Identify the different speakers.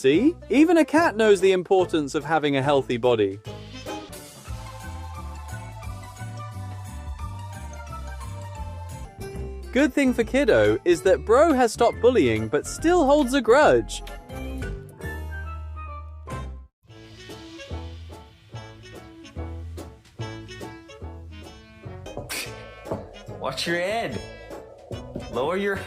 Speaker 1: See? Even a cat knows the importance of having a healthy body. Good thing for Kiddo is that Bro has stopped bullying but still holds a grudge.
Speaker 2: Watch your head. Lower your